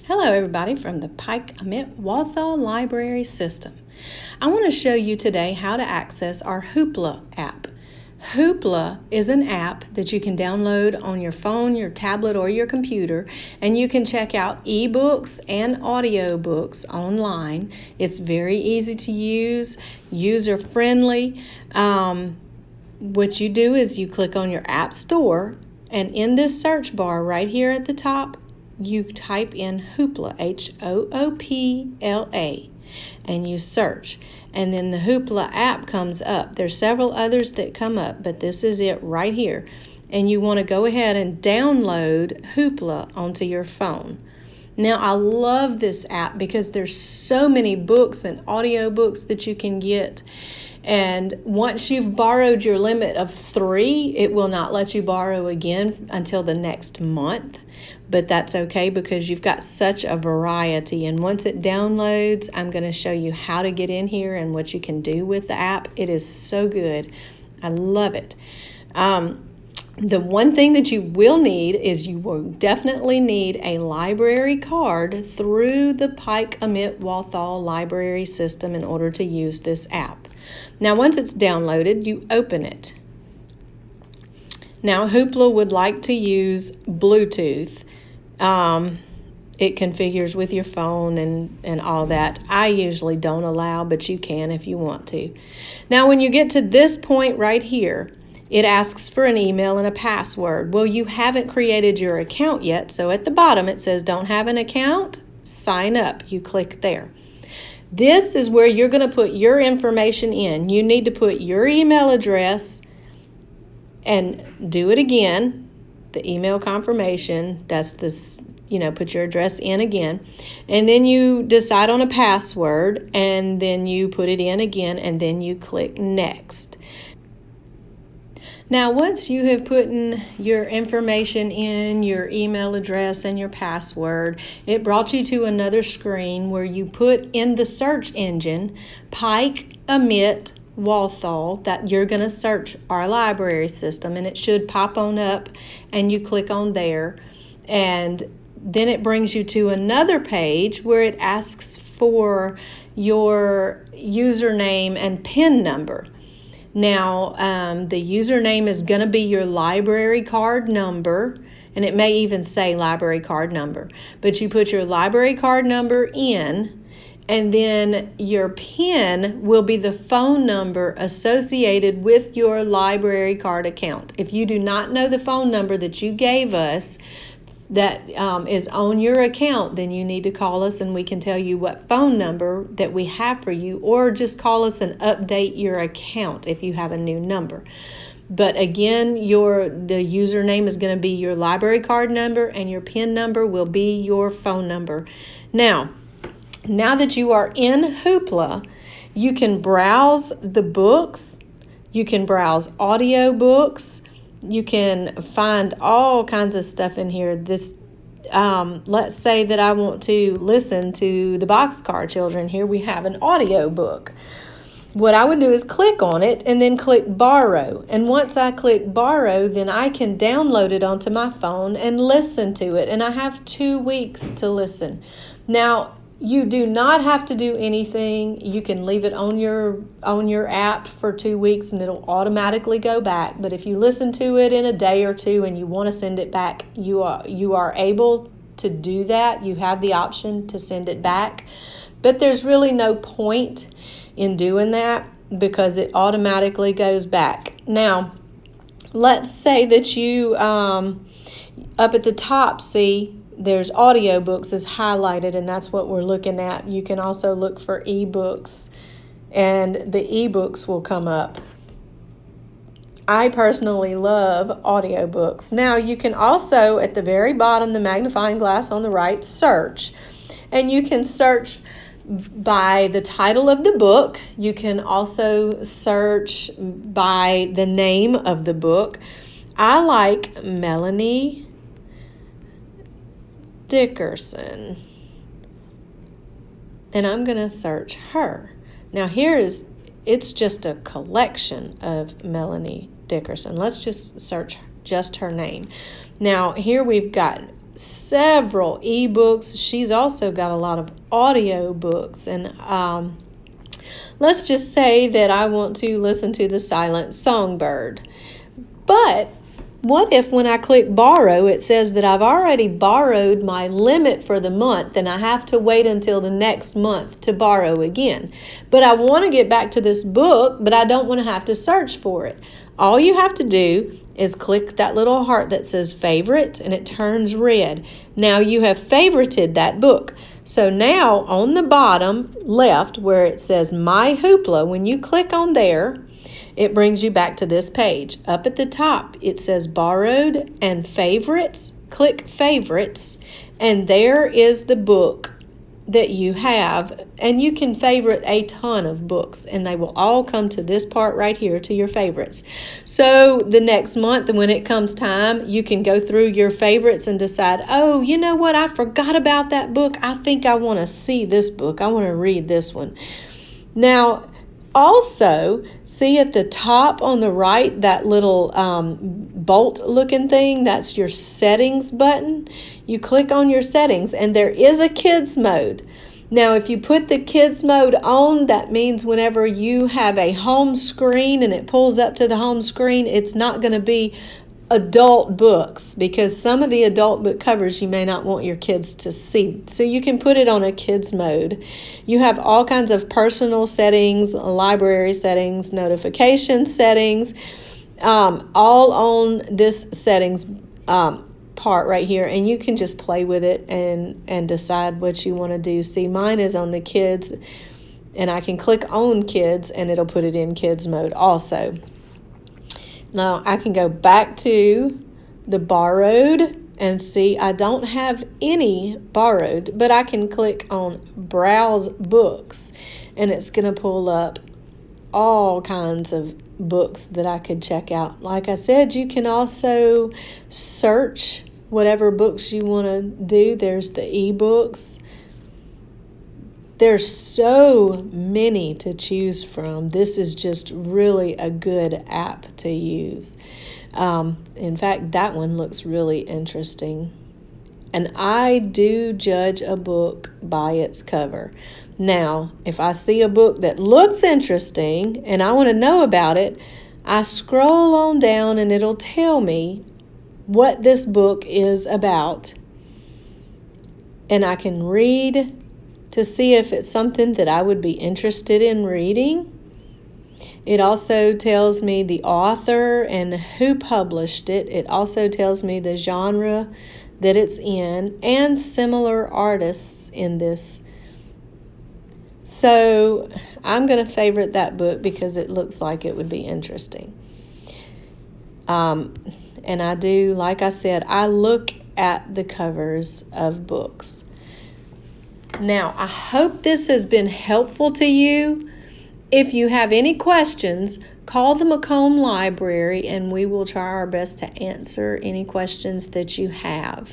Hello everybody from the Pike Amit Walthall Library System. I want to show you today how to access our HOOPLA app. HOOPLA is an app that you can download on your phone, your tablet, or your computer, and you can check out ebooks and audiobooks online. It's very easy to use, user-friendly. What you do is you click on your app store, and in this search bar right here at the top, you type in HOOPLA, H-O-O-P-L-A, and you search. And then the HOOPLA app comes up. There's several others that come up, but this is it right here. And you want to go ahead and download HOOPLA onto your phone. Now, I love this app because there's so many books and audiobooks that you can get. And once you've borrowed your limit of 3, it will not let you borrow again until the next month. But that's okay because you've got such a variety. And once it downloads, I'm going to show you how to get in here and what you can do with the app. It is so good. I love it. The one thing that you will need is you will definitely need a library card through the Pike Amit Walthall Library System in order to use this app. Now, once it's downloaded, you open it. Now, HOOPLA would like to use Bluetooth. It configures with your phone and all that. I usually don't allow, but you can if you want to. Now, when you get to this point right here, it asks for an email and a password. Well, you haven't created your account yet, so at the bottom it says don't have an account, sign up. You click there. This is where you're going to put your information in. You need to put your email address and do it again. The email confirmation, that's this, put your address in again. And then you decide on a password, and then you put it in again, and then you click next. Now, once you have put in your information in, your email address and your password, it brought you to another screen where you put in the search engine, Pike Amit Walthall, that you're going to search our library system, and it should pop on up, and you click on there, and then it brings you to another page where it asks for your username and PIN number. Now, the username is going to be your library card number, and it may even say library card number. But you put your library card number in, and then your PIN will be the phone number associated with your library card account. If you do not know the phone number that you gave us that is on your account, then you need to call us and we can tell you what phone number that we have for you, or just call us and update your account if you have a new number. But again, the username is going to be your library card number, and your PIN number will be your phone number. Now that you are in HOOPLA, you can browse the books, you can browse audio books. You can find all kinds of stuff in here. Let's say that I want to listen to the Boxcar Children. Here we have an audio book. What I would do is click on it and then click borrow. And once I click borrow, then I can download it onto my phone and listen to it. And I have 2 weeks to listen. Now, you do not have to do anything. You can leave it on your app for 2 weeks and it'll automatically go back. But if you listen to it in a day or two and you want to send it back, you are able to do that. You have the option to send it back. But there's really no point in doing that because it automatically goes back. Now, let's say that you, up at the top, see, there's audiobooks is highlighted, and that's what we're looking at. You can also look for ebooks, and the ebooks will come up. I personally love audiobooks. Now, you can also, at the very bottom, the magnifying glass on the right, search. And you can search by the title of the book. You can also search by the name of the book. I like Melanie Dickerson, and I'm going to search her. Now it's just a collection of Melanie Dickerson. Let's just search just her name. Now here we've got several ebooks. She's also got a lot of audio books. And let's just say that I want to listen to The Silent Songbird. But what if when I click borrow, it says that I've already borrowed my limit for the month and I have to wait until the next month to borrow again? But I want to get back to this book, but I don't want to have to search for it. All you have to do is click that little heart that says favorite and it turns red. Now you have favorited that book. So now on the bottom left where it says My Hoopla, when you click on there, it brings you back to this page. Up at the top, it says borrowed and favorites. Click favorites, and there is the book that you have. And you can favorite a ton of books, and they will all come to this part right here to your favorites. So the next month, when it comes time, you can go through your favorites and decide, oh, you know what? I forgot about that book. I think I want to see this book. I want to read this one. Now, also, see at the top on the right, that little bolt looking thing, that's your settings button. You click on your settings and there is a kids mode. Now, if you put the kids mode on, that means whenever you have a home screen and it pulls up to the home screen, it's not going to be adult books, because some of the adult book covers you may not want your kids to see. So you can put it on a kids mode. You have all kinds of personal settings, library settings, notification settings, all on this settings part right here, and you can just play with it and decide what you want to do. See, mine is on the kids, and I can click on kids and it'll put it in kids mode also. Now I can go back to the borrowed and see I don't have any borrowed, but I can click on browse books and it's going to pull up all kinds of books that I could check out. Like I said, you can also search whatever books you want to do. There's the ebooks. There's so many to choose from. This is just really a good app to use. In fact, that one looks really interesting. And I do judge a book by its cover. Now, if I see a book that looks interesting and I want to know about it, I scroll on down and it'll tell me what this book is about. And I can read to see if it's something that I would be interested in reading. It also tells me the author and who published it. It also tells me the genre that it's in and similar artists in this. So I'm going to favorite that book because it looks like it would be interesting. And I do, like I said, I look at the covers of books. Now, I hope this has been helpful to you. If you have any questions, call the Macomb Library and we will try our best to answer any questions that you have.